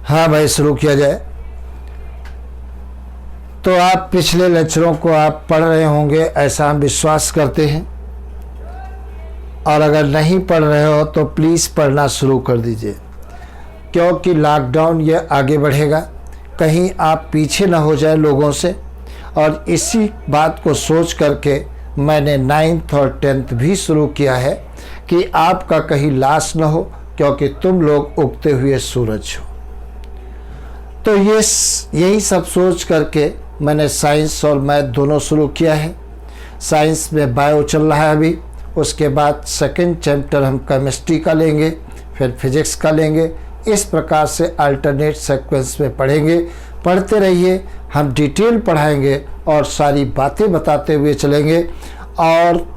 हाँ भाई, शुरू किया जाए। तो आप पिछले लेक्चरों को आप पढ़ रहे होंगे ऐसा हम विश्वास करते हैं, और अगर नहीं पढ़ रहे हो तो प्लीज़ पढ़ना शुरू कर दीजिए, क्योंकि लॉकडाउन ये आगे बढ़ेगा, कहीं आप पीछे ना हो जाए लोगों से। और इसी बात को सोच करके मैंने 9th और 10th भी शुरू किया है कि आपका कहीं लॉस ना हो, क्योंकि तुम लोग उगते हुए सूरज हो। तो यही सब सोच करके मैंने साइंस और मैथ दोनों शुरू किया है। साइंस में बायो चल रहा है अभी, उसके बाद सेकंड चैप्टर हम केमिस्ट्री का लेंगे, फिर फिजिक्स का लेंगे। इस प्रकार से अल्टरनेट सीक्वेंस में पढ़ेंगे। पढ़ते रहिए, हम डिटेल पढ़ाएंगे और सारी बातें बताते हुए चलेंगे। और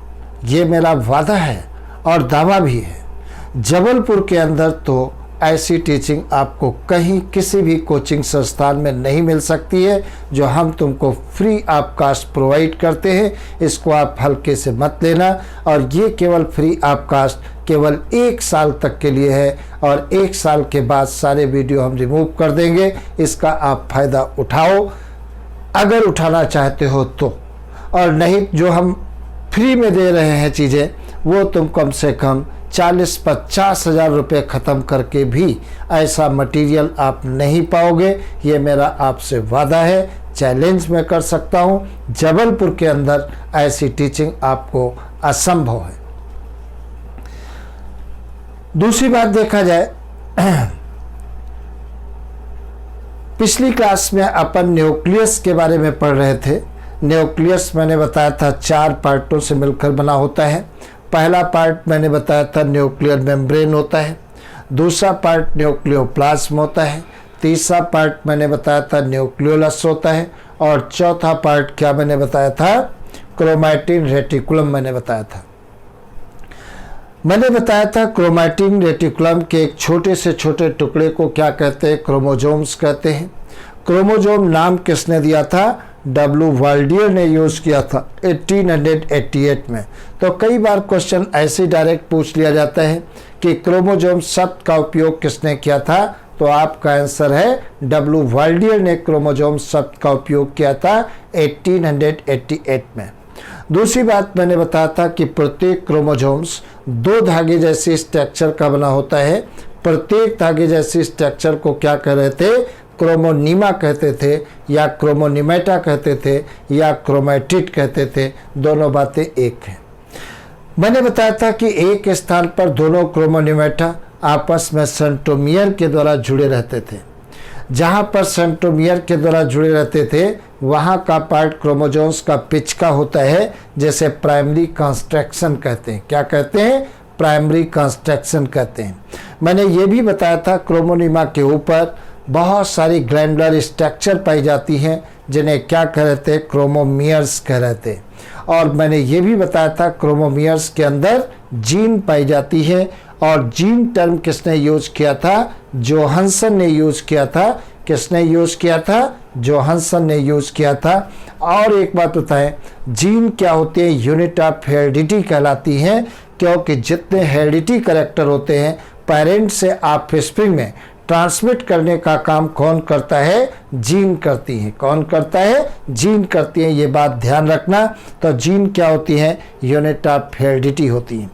ये मेरा वादा है और दावा भी है, जबलपुर के अंदर तो ऐसी टीचिंग आपको कहीं किसी भी कोचिंग संस्थान में नहीं मिल सकती है, जो हम तुमको फ्री ऑफ कास्ट प्रोवाइड करते हैं। इसको आप हल्के से मत लेना। और ये केवल फ्री ऑफ कास्ट केवल 1 साल तक के लिए है, और 1 साल के बाद सारे वीडियो हम रिमूव कर देंगे। इसका आप फ़ायदा उठाओ अगर उठाना चाहते हो तो, और नहीं जो हम फ्री में दे रहे हैं चीज़ें, वो तुम कम से कम 40-50 हज़ार रुपये ख़त्म करके भी ऐसा मटेरियल आप नहीं पाओगे। ये मेरा आपसे वादा है, चैलेंज मैं कर सकता हूँ। जबलपुर के अंदर ऐसी टीचिंग आपको असंभव है। दूसरी बात देखा जाए, पिछली क्लास में अपन न्यूक्लियस के बारे में पढ़ रहे थे। न्यूक्लियस मैंने बताया था 4 पार्टों से मिलकर बना होता है। पहला पार्ट मैंने बताया था न्यूक्लियर मेम्ब्रेन होता है, दूसरा पार्ट न्यूक्लियोप्लाज्म होता है, तीसरा पार्ट मैंने बताया था न्यूक्लियोलस होता है, और चौथा पार्ट क्या मैंने बताया था, क्रोमैटिन रेटिकुलम मैंने बताया था। मैंने बताया था क्रोमैटिन रेटिकुलम के एक छोटे से छोटे टुकड़े को क्या कहते हैं, क्रोमोजोम्स कहते हैं। क्रोमोजोम नाम किसने दिया था, डब्ल्यू वाल्डियर ने यूज़ किया था 1888 में। तो कई बार क्वेश्चन ऐसे डायरेक्ट पूछ लिया जाता है कि क्रोमोजोम शब्द का उपयोग किसने किया था, तो आपका आंसर है डब्ल्यू वाल्डियर ने क्रोमोजोम शब्द का उपयोग किया था 1888 में। दूसरी बात मैंने बताया था कि प्रत्येक क्रोमोजोम्स 2 धागे जैसे स्ट्रक्चर का बना होता है। प्रत्येक धागे जैसे स्ट्रक्चर को क्या कह रहे थे, क्रोमोनीमा कहते थे, या क्रोमोनिमेटा कहते थे, या क्रोमैटिड कहते थे। दोनों बातें एक हैं। मैंने बताया था कि एक स्थान पर दोनों क्रोमोनिमेटा आपस में सेंट्रोमियर के द्वारा जुड़े रहते थे। जहाँ पर सेंट्रोमियर के द्वारा जुड़े रहते थे, वहाँ का पार्ट क्रोमोजोम्स का पिच का होता है, जैसे प्राइमरी कंस्ट्रक्शन कहते हैं। क्या कहते हैं, प्राइमरी कंस्ट्रक्शन कहते हैं। मैंने ये भी बताया था क्रोमोनीमा के ऊपर बहुत सारी ग्लैंडुलर स्ट्रक्चर पाई जाती हैं, जिन्हें क्या कह रहे थे, क्रोमोमियर्स कह रहे थे। और मैंने ये भी बताया था क्रोमोमियर्स के अंदर जीन पाई जाती है, और जीन टर्म किसने यूज किया था, जोहानसन ने यूज किया था। किसने यूज किया था, जोहानसन ने यूज किया था। और एक बात बताएं, जीन क्या होते हैं, यूनिट ऑफ हेरिडिटी कहलाती हैं, क्योंकि जितने हेरिडिटी कैरेक्टर होते हैं पेरेंट से ऑफस्प्रिंग में ट्रांसमिट करने का काम कौन करता है, जीन करती हैं। कौन करता है, जीन करती हैं। ये बात ध्यान रखना। तो जीन क्या होती हैं, यूनिट ऑफ हेरिडिटी होती हैं।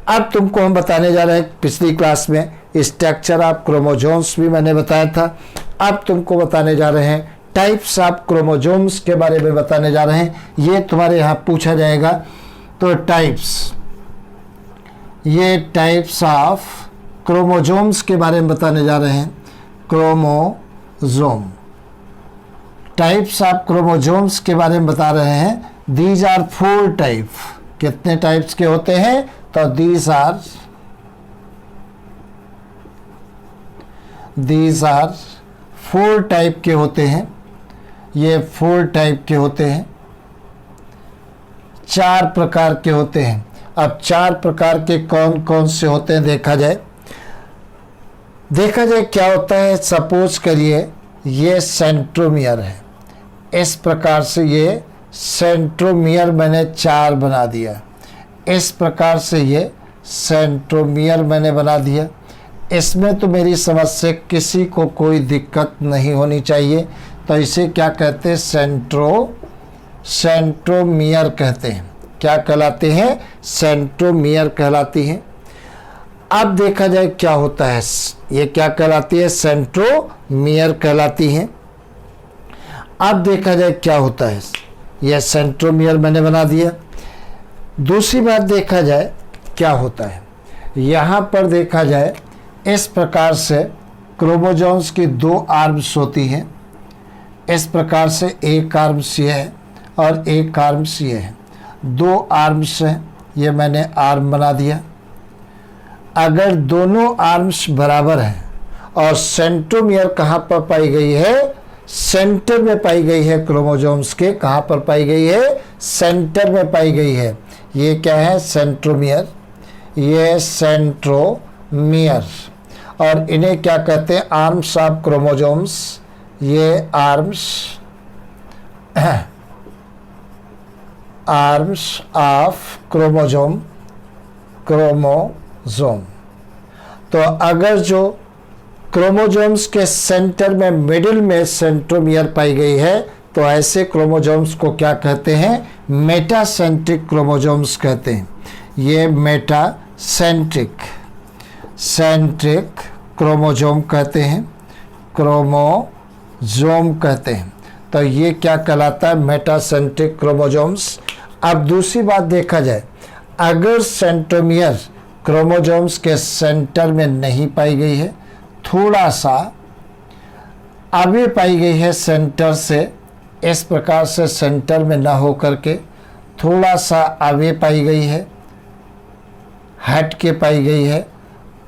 अब तुमको हम बताने जा रहे हैं, पिछली क्लास में स्ट्रक्चर ऑफ क्रोमोजोम्स भी मैंने बताया था। अब तुमको बताने जा रहे हैं टाइप्स ऑफ क्रोमोजोम्स के बारे में बताने जा रहे हैं। ये तुम्हारे यहाँ पूछा जाएगा। तो टाइप्स, ये टाइप्स ऑफ क्रोमोजोम्स के बारे में बताने जा रहे हैं। क्रोमोजोम, टाइप्स ऑफ क्रोमोजोम्स के बारे में बता रहे हैं। These are 4 type. कितने टाइप्स के होते हैं, तो दीज आर 4 टाइप के होते हैं। ये 4 टाइप के होते हैं, 4 प्रकार के होते हैं। अब 4 प्रकार के कौन कौन से होते हैं देखा जाए क्या होता है। सपोज करिए ये सेंट्रोमियर है, इस प्रकार से ये सेंट्रोमियर मैंने 4 बना दिया। इस प्रकार से ये सेंट्रोमियर मैंने बना दिया। इसमें तो मेरी समझ से किसी को कोई दिक्कत नहीं होनी चाहिए। तो इसे क्या कहते हैं? सेंट्रोमियर कहते हैं। क्या कहलाते हैं? सेंट्रोमियर कहलाती हैं। अब देखा जाए क्या होता है, ये क्या कहलाती है? सेंट्रोमियर कहलाती हैं। अब देखा जाए क्या होता है, यह सेंट्रोमियर मैंने बना दिया। दूसरी बात देखा जाए क्या होता है, यहाँ पर देखा जाए इस प्रकार से क्रोमोसोम्स की 2 आर्म्स होती हैं। इस प्रकार से एक आर्म्स ये है और एक आर्म्स ये है, 2 आर्म्स हैं, ये मैंने आर्म बना दिया। अगर दोनों आर्म्स बराबर हैं और सेंट्रोमियर कहाँ पर पाई गई है? सेंटर में पाई गई है। क्रोमोसोम्स के कहाँ पर पाई गई है? सेंटर में पाई गई है। ये क्या है? सेंट्रोमियर। ये सेंट्रोमियर। और इन्हें क्या कहते हैं? Arms of chromosomes. ये आर्म्स ऑफ क्रोमोसोम। तो अगर जो क्रोमोसोम्स के सेंटर में, मिडिल में सेंट्रोमियर पाई गई है, तो ऐसे क्रोमोसोम्स को क्या कहते हैं? मेटासेंट्रिक क्रोमोसोम्स कहते हैं। ये मेटासेंट्रिक क्रोमोसोम कहते हैं, क्रोमोसोम कहते हैं। तो ये क्या कहलाता है? Metacentric chromosomes. अब दूसरी बात देखा जाए, अगर सेंट्रोमियर क्रोमोसोम्स के सेंटर में नहीं पाई गई है, थोड़ा सा आगे पाई गई है सेंटर से, इस प्रकार से सेंटर में ना हो करके थोड़ा सा आगे पाई गई है, हट के पाई गई है,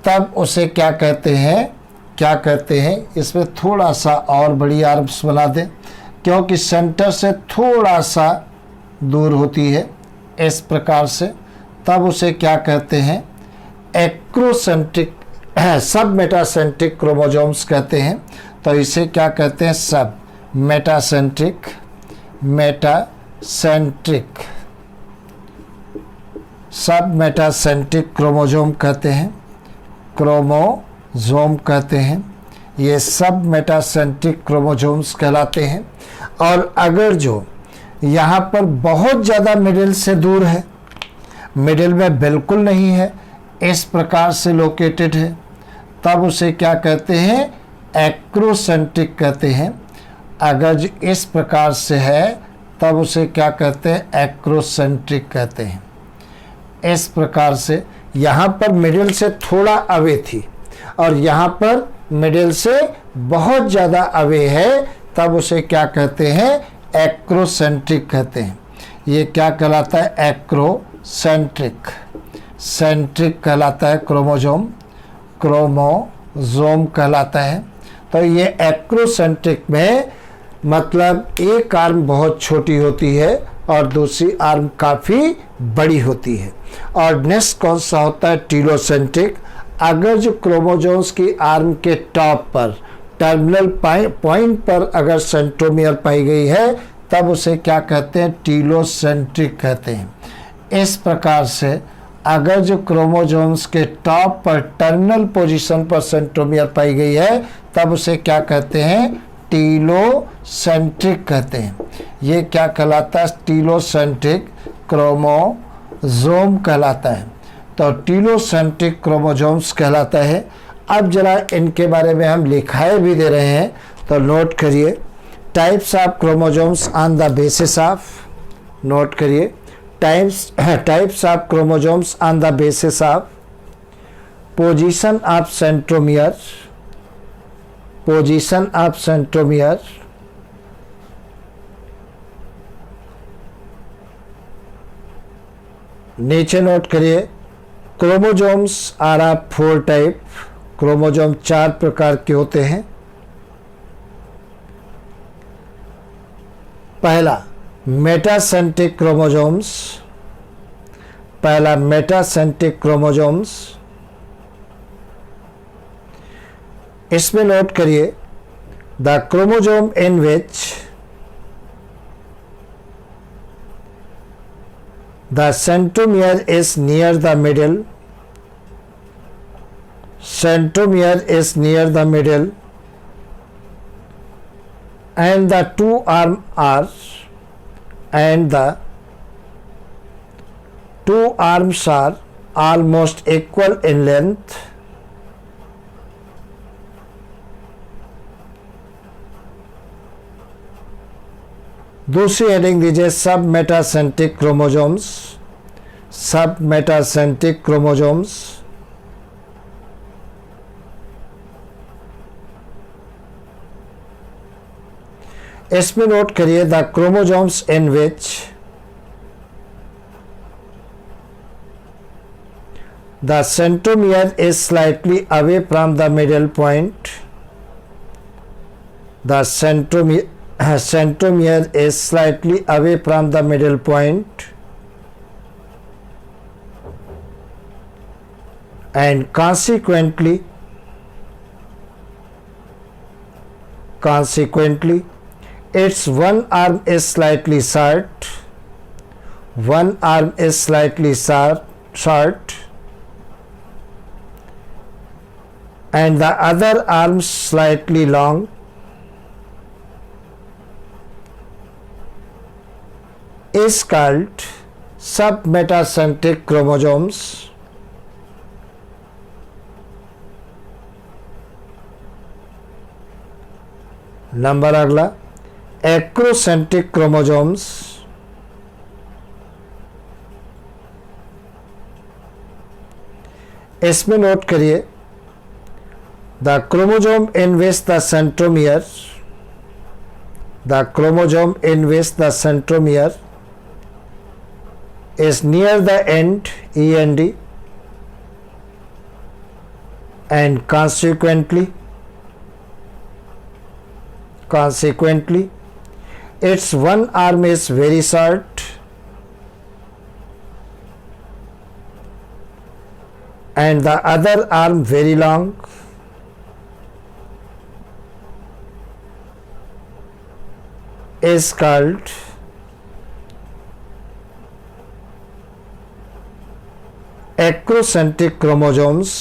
तब उसे क्या कहते हैं? क्या कहते हैं? इसमें थोड़ा सा और बड़ी आर्म्स बना दें, क्योंकि सेंटर से थोड़ा सा दूर होती है, इस प्रकार से, तब उसे क्या कहते हैं? एक्रोसेंट्रिक सब मेटासेंट्रिक क्रोमोसोम्स कहते हैं। तो इसे क्या कहते हैं? सब मेटासेंट्रिक सब मेटासेंट्रिक क्रोमोसोम कहते हैं, क्रोमोसोम कहते हैं। ये सब मेटासेंट्रिक क्रोमोसोम्स कहलाते हैं। और अगर जो यहाँ पर बहुत ज़्यादा मिडिल से दूर है, मिडिल में बिल्कुल नहीं है, इस प्रकार से लोकेटेड है, तब उसे क्या कहते हैं? एक्रोसेंट्रिक कहते हैं। अगर जो इस प्रकार से है, तब उसे क्या कहते हैं? एक्रोसेंट्रिक कहते हैं। इस प्रकार से यहाँ पर मिडिल से थोड़ा अवे थी और यहाँ पर मिडिल से बहुत ज़्यादा अवे है, तब उसे क्या कहते हैं? एक्रोसेंट्रिक कहते हैं। ये क्या कहलाता है? एक्रोसेंट्रिक। सेंट्रिक कहलाता है क्रोमोसोम कहलाता है। तो ये एक्रोसेंट्रिक में मतलब एक आर्म बहुत छोटी होती है और दूसरी आर्म काफ़ी बड़ी होती है। और नेक्स्ट कौन सा होता है? टीलोसेंट्रिक। अगर जो क्रोमोसोम्स की आर्म के टॉप पर, टर्मिनल पॉइंट पर अगर सेंट्रोमियर पाई गई है, तब उसे क्या कहते हैं? टीलोसेंट्रिक कहते हैं। इस प्रकार से अगर जो क्रोमोसोम्स के टॉप पर, टर्मिनल पोजीशन पर सेंट्रोमियर पाई गई है, तब उसे क्या कहते हैं? टीलोसेंट्रिक कहते हैं। ये क्या कहलाता है? टीलोसेंट्रिक क्रोमोसोम कहलाता है। तो टीलोसेंट्रिक क्रोमोसोम्स कहलाता है। अब जरा इनके बारे में हम लिखाए भी दे रहे हैं, तो नोट करिए। Types of chromosomes on the basis of, note करिए, types of chromosomes on the basis of position of centromere, नीचे नोट करिए। Chromosomes are of 4 type, chromosome 4 प्रकार के होते हैं। पहला मेटासेंट्रिक क्रोमोसोम्स, इसमें नोट करिए, the chromosome in which the centromere is near the middle, centromere is near the middle and the two arms are almost equal in length. दूसरी heading दीजिए सब मेटासेंट्रिक क्रोमोजोम्स। सब मेटासेंट्रिक क्रोमोजोम्स इसमें note करिए the chromosomes in which the centromere is slightly away from the middle point. The centromere is slightly away from the middle point and consequently its one arm is slightly short, and the other arm slightly long, is called submetacentric chromosomes. Number अगला acrocentric chromosomes. इसमें note करिए the chromosome in which the centromere is near the end and consequently its one arm is very short and the other arm very long, is called acrocentric chromosomes.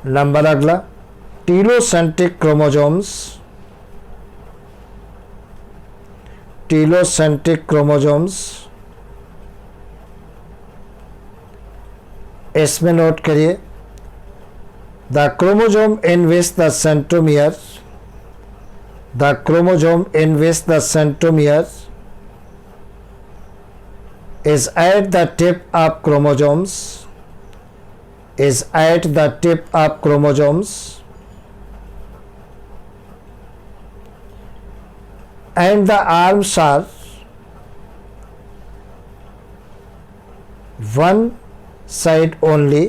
Number अगला telocentric chromosomes. इसमें note करिए the chromosome in which the centromere is at the tip of chromosomes and the arms are one side only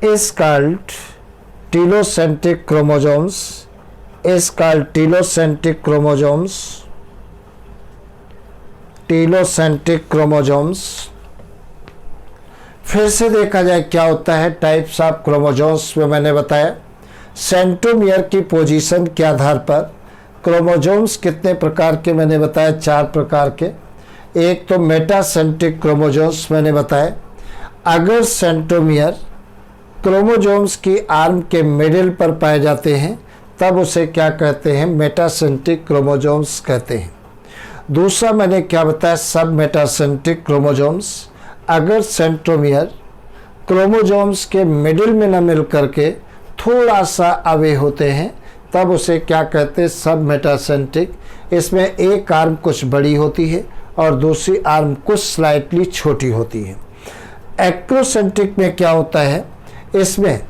is called telocentric chromosomes. फिर से देखा जाए क्या होता है टाइप्स ऑफ क्रोमोसोम्स में। मैंने बताया सेंट्रोमियर की पोजीशन के आधार पर क्रोमोसोम्स कितने प्रकार के, मैंने बताया 4 प्रकार के। एक तो मेटासेंट्रिक क्रोमोसोम्स मैंने बताया, अगर सेंट्रोमियर क्रोमोसोम्स की आर्म के मिडिल पर पाए जाते हैं तब उसे क्या कहते हैं, मेटासेंट्रिक क्रोमोसोम्स कहते हैं। दूसरा मैंने क्या बताया, सब मेटासेंट्रिक क्रोमोसोम्स, अगर सेंट्रोमियर क्रोमोसोम्स के मिडिल में न मिल करके थोड़ा सा अवे होते हैं तब उसे क्या कहते हैं, सब मेटासेंट्रिक। इसमें एक आर्म कुछ बड़ी होती है और दूसरी आर्म कुछ स्लाइटली छोटी होती है। एक्रोसेंट्रिक में क्या होता है, इसमें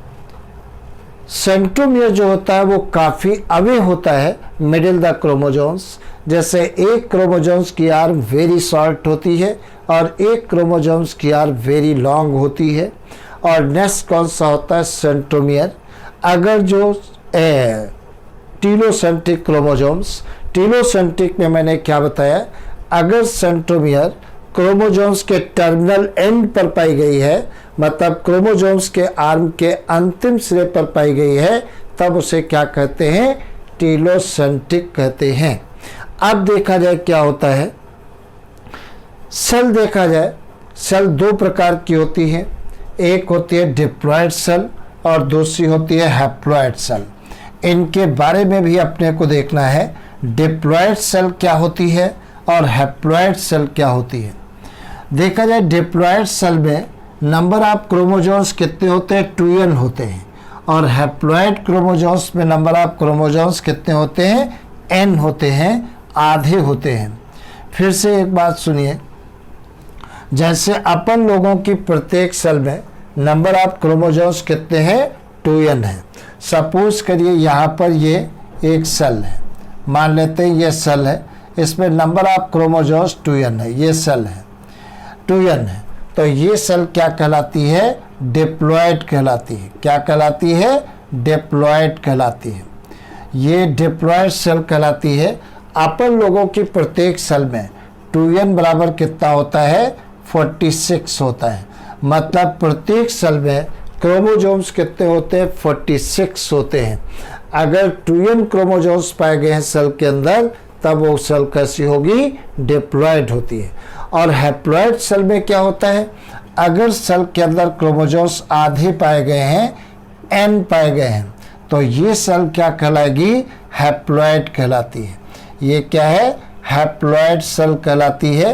सेंट्रोमियर जो होता है वो काफ़ी अवे होता है मिडिल द क्रोमोसोम्स। जैसे एक क्रोमोसोम्स की आर्म वेरी शॉर्ट होती है और एक क्रोमोसोम्स की आर्म वेरी लॉन्ग होती है। और नेक्स्ट कौन सा होता है, सेंट्रोमियर। अगर जो टीलोसेंट्रिक क्रोमोसोम्स, टीलोसेंट्रिक में मैंने क्या बताया, अगर सेंट्रोमियर क्रोमोसोम्स के टर्मिनल एंड पर पाई गई है, मतलब क्रोमोसोम्स के आर्म के अंतिम सिरे पर पाई गई है, तब उसे क्या कहते हैं, टीलोसेंट्रिक कहते हैं। अब देखा जाए क्या होता है, सेल देखा जाए, सेल दो प्रकार की होती है, एक होती है डिप्लॉयड सेल और दूसरी होती है हैप्लॉयड सेल। इनके बारे में भी अपने को देखना है, डिप्लॉयड सेल क्या होती है और हैप्लॉयड सेल क्या होती है। देखा जाए डिप्लॉयड सेल में नंबर ऑफ क्रोमोसोम्स कितने होते हैं, 2n होते हैं, और हैप्लॉयड क्रोमोसोम्स में नंबर ऑफ क्रोमोसोम्स कितने होते हैं, n होते हैं, आधे होते हैं। फिर से एक बात सुनिए, जैसे अपन लोगों की प्रत्येक सेल में नंबर ऑफ क्रोमोसोम्स कितने हैं, 2n है। सपोज करिए यहाँ पर ये एक सेल है, मान लेते हैं ये सेल है, इसमें नंबर ऑफ क्रोमोसोम्स 2n है, ये सेल है 2n है, तो ये सेल क्या कहलाती है, डिप्लॉयड कहलाती है। क्या कहलाती है, डिप्लॉयड कहलाती है। ये डिप्लॉयड सेल कहलाती है। अपन लोगों की प्रत्येक सेल में 2n बराबर कितना होता है, 46 होता है। मतलब प्रत्येक सेल में क्रोमोसोम्स कितने होते हैं, 46 होते हैं। अगर 2n क्रोमोसोम्स पाए गए हैं सेल के अंदर, तब वो सेल कैसी होगी, डिप्लॉयड होती है। और हैप्लॉयड सेल में क्या होता है, अगर सेल के अंदर क्रोमोसोम्स आधे पाए गए हैं, n पाए गए हैं, तो ये सेल क्या कहलाएगी, हैप्लॉयड कहलाती है। ये क्या है, हैप्लॉयड सेल कहलाती है।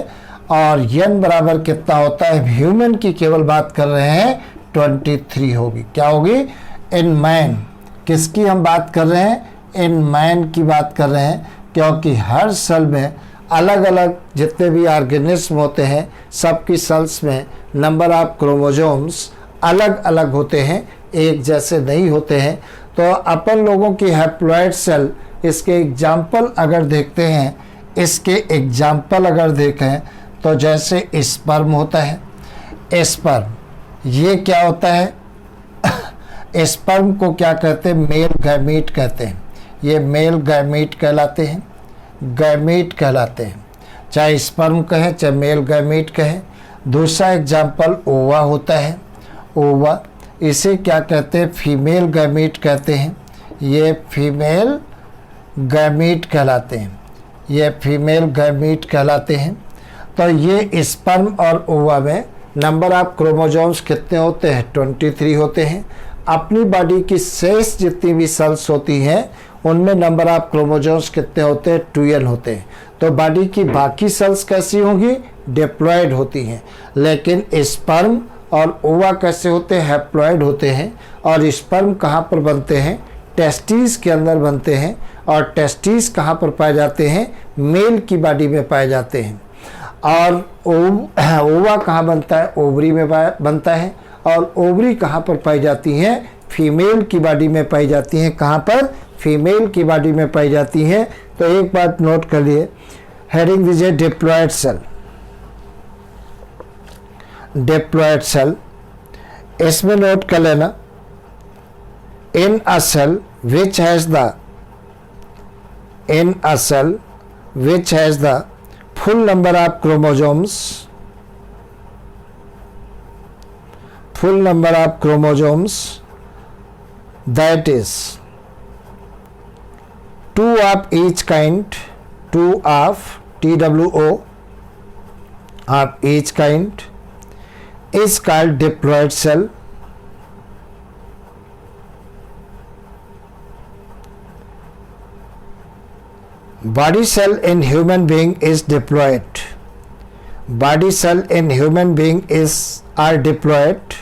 और n बराबर कितना होता है, ह्यूमन की केवल बात कर रहे हैं, 23 होगी। क्या होगी, इन मैन। किसकी हम बात कर रहे हैं, इन मैन की बात कर रहे हैं, क्योंकि हर सेल में अलग अलग जितने भी ऑर्गेनिज्म होते हैं, सबकी सेल्स में नंबर ऑफ क्रोमोसोम्स अलग अलग होते हैं, एक जैसे नहीं होते हैं। तो अपन लोगों की हैप्लॉयड सेल, इसके एग्जाम्पल अगर देखते हैं, इसके एग्जाम्पल अगर देखें तो जैसे स्पर्म होता है, स्पर्म ये क्या होता है स्पर्म को क्या कहते हैं, मेल गैमीट कहते हैं। ये मेल गैमीट कहलाते हैं, गैमीट कहलाते हैं, चाहे स्पर्म कहें चाहे मेल गैमीट कहें। दूसरा एग्जाम्पल ओवा होता है, ओवा, इसे क्या कहते हैं, फीमेल गैमीट कहते हैं। ये फीमेल गैमीट कहलाते हैं, ये फीमेल गैमीट कहलाते हैं। तो ये स्पर्म और ओवा में नंबर ऑफ क्रोमोसोम्स कितने होते हैं, 23 होते हैं। अपनी बॉडी की शेष जितनी भी सेल्स होती हैं, उनमें नंबर ऑफ क्रोमोसोम्स कितने होते हैं, 2n होते हैं। तो बॉडी की बाकी सेल्स कैसी होंगी, डिप्लॉयड होती हैं। लेकिन स्पर्म और ओवा कैसे होते हैं, हैप्लॉयड होते हैं। और स्पर्म कहाँ पर बनते हैं, टेस्टिस के अंदर बनते हैं। और टेस्टिस कहाँ पर पाए जाते हैं, मेल की बॉडी में पाए जाते हैं। और ओवा कहाँ बनता है, ओवरी में बनता है। और ओवरी कहाँ पर पाई जाती हैं, फीमेल की बॉडी में पाई जाती हैं। कहाँ पर, फीमेल की बॉडी में पाई जाती हैं। तो एक बात नोट कर लिए, हेडिंग दीजिए डिप्लॉयड सेल। डिप्लॉयड सेल, इसमें नोट कर लेना, in a cell which has the, in a cell which has the full number of chromosomes, full number of chromosomes, that is 2 of each kind, 2 of TWO of each kind is called diploid cell. Body cell in human being is diploid. Body cell in human being are diploid.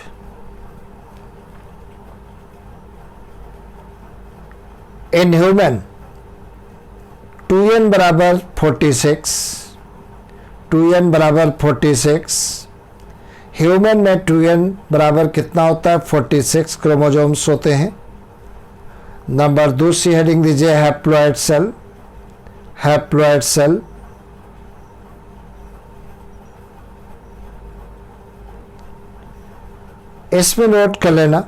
In human 2n बराबर 46, 2n बराबर 46। Human में 2n बराबर कितना होता है, 46 chromosomes होते हैं। Number दूसरी हेडिंग दीजिए हैप्लॉयड सेल। हैप्लॉयड सेल, इसमें नोट कर लेना,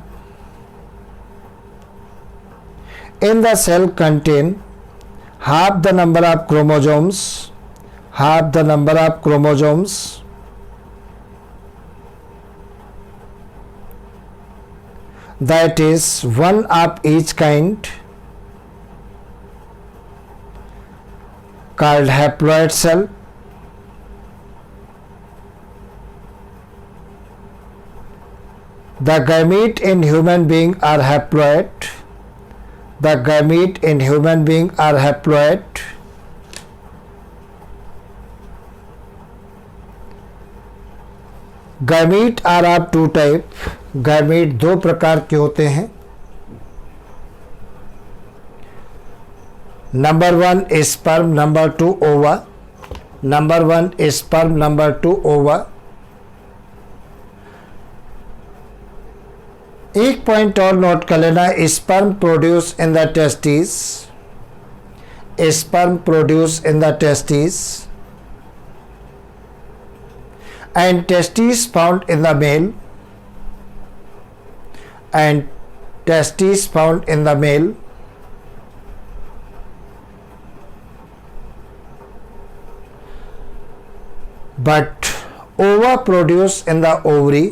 in the cell contain half the number of chromosomes, half the number of chromosomes, that is one of each kind, called haploid cell. The gamete in human being are haploid. The gamete in human being are haploid. Gamete are of two type. गैमीट दो प्रकार के होते हैं. Number 1 sperm, number 2 ओवा. Number 1 sperm, number 2 ओवा. एक point और नोट कर लेना, sperm produce in the testis. Sperm produce in the testis and testes found in the male, and testes found in the male. But ova produce in the ovary.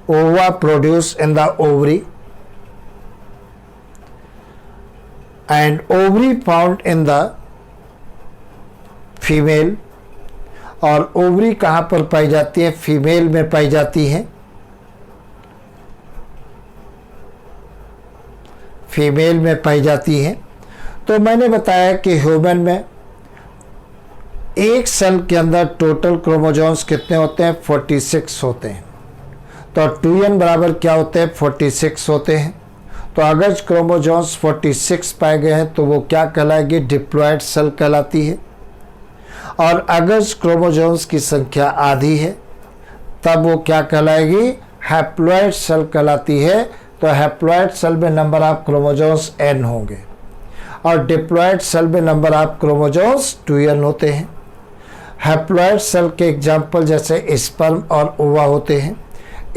Ova produce in the ovary, and ovary found in the female. और ovary कहाँ पर पाई जाती है? Female में पाई जाती है. Female में पाई जाती है. तो मैंने बताया कि ह्यूमन में एक सेल के अंदर टोटल क्रोमोसोम्स कितने होते हैं? 46 होते हैं. तो 2n बराबर क्या होते हैं? 46 होते हैं. तो अगर क्रोमोसोम्स 46 पाए गए हैं तो वो क्या कहलाएगी? डिप्लॉयड सेल कहलाती है. और अगर क्रोमोसोम्स की संख्या आधी है तब वो क्या कहलाएगी? हैप्लॉयड सेल कहलाती है. तो हैप्लॉयड सेल में नंबर ऑफ क्रोमोसोम्स n होंगे और डिप्लॉयड सेल में नंबर ऑफ क्रोमोसोम्स 2n होते हैं. हैप्लॉयड सेल के एग्जाम्पल जैसे स्पर्म और ओवा होते हैं.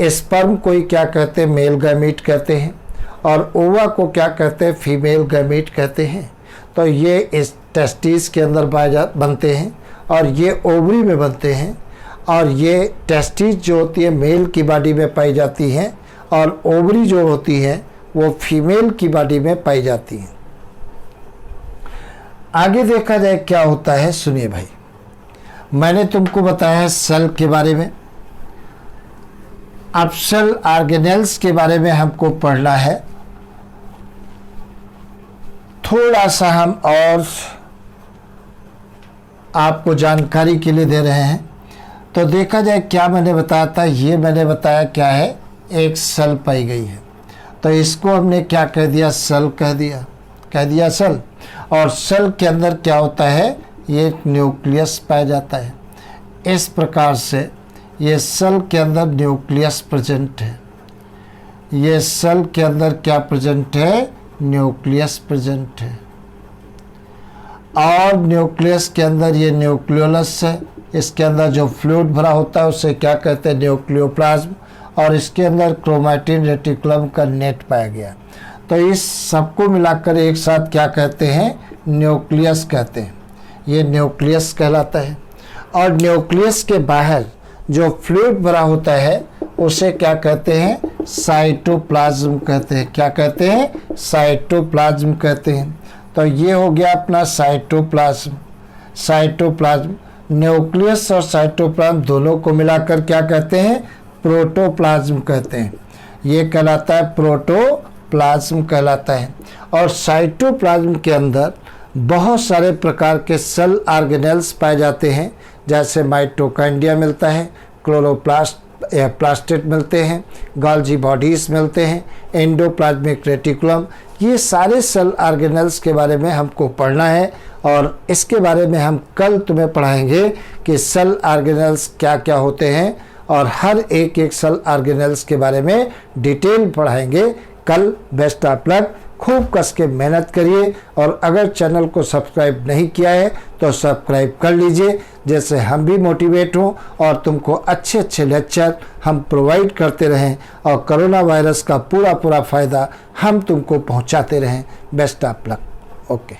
स्पर्म को ही क्या कहते हैं? मेल गैमीट कहते हैं. और ओवा को क्या कहते हैं? फीमेल गैमीट कहते हैं. तो ये इस टेस्टिस के अंदर बनते हैं और ये ओवरी में बनते हैं. और ये टेस्टिस जो होती है मेल की बॉडी में पाई जाती हैं और ओवरी जो होती है वो फीमेल की बॉडी में पाई जाती हैं. आगे देखा जाए क्या होता है. सुनिए भाई, मैंने तुमको बताया है सेल के बारे में. अब सेल ऑर्गेनेल्स के बारे में हमको पढ़ना है. थोड़ा सा हम और आपको जानकारी के लिए दे रहे हैं. तो देखा जाए क्या मैंने बताया था. ये मैंने बताया क्या है? एक सेल पाई गई है. तो इसको हमने क्या कह दिया? सेल कह दिया सेल. और सेल के अंदर क्या होता है? ये न्यूक्लियस पाया जाता है. इस प्रकार से ये सेल के अंदर न्यूक्लियस प्रेजेंट है. ये सेल के अंदर क्या प्रेजेंट है? न्यूक्लियस प्रेजेंट है. और न्यूक्लियस के अंदर ये न्यूक्लियोलस है. इसके अंदर जो फ्लूइड भरा होता है उसे क्या कहते हैं? न्यूक्लियोप्लाज्म. और इसके अंदर क्रोमैटिन रेटिकुलम का नेट पाया गया. तो इस सबको मिलाकर एक साथ क्या कहते हैं? न्यूक्लियस कहते हैं. ये न्यूक्लियस कहलाता है. और न्यूक्लियस के बाहर जो फ्लूइड भरा होता है उसे क्या कहते हैं? साइटोप्लाज्म कहते हैं. क्या कहते हैं? साइटोप्लाज्म कहते हैं. तो ये हो गया अपना साइटोप्लाज्म. न्यूक्लियस और साइटोप्लाज्म दोनों को मिलाकर क्या कहते हैं? प्रोटोप्लाज्म कहते हैं. ये कहलाता है प्रोटोप्लाज्म कहलाता है. और साइटोप्लाज्म के अंदर बहुत सारे प्रकार के सेल ऑर्गेनेल्स पाए जाते हैं. जैसे माइटोकॉन्ड्रिया मिलता है, प्लास्टिड मिलते हैं, गोल्जी बॉडीज मिलते हैं, एंडोप्लाज्मिक रेटिकुलम. ये सारे सेल ऑर्गेनेल्स के बारे में हमको पढ़ना है. और इसके बारे में हम कल तुम्हें पढ़ाएंगे कि सेल ऑर्गेनेल्स क्या क्या होते हैं. और हर एक सेल ऑर्गेनेल्स के बारे में डिटेल पढ़ाएंगे कल. Best of luck. खूब कस के मेहनत करिए. और अगर चैनल को सब्सक्राइब नहीं किया है तो सब्सक्राइब कर लीजिए, जैसे हम भी मोटिवेट हों और तुमको अच्छे अच्छे लेक्चर हम प्रोवाइड करते रहें और कोरोना वायरस का पूरा फ़ायदा हम तुमको पहुंचाते रहें. Best of luck. ओके.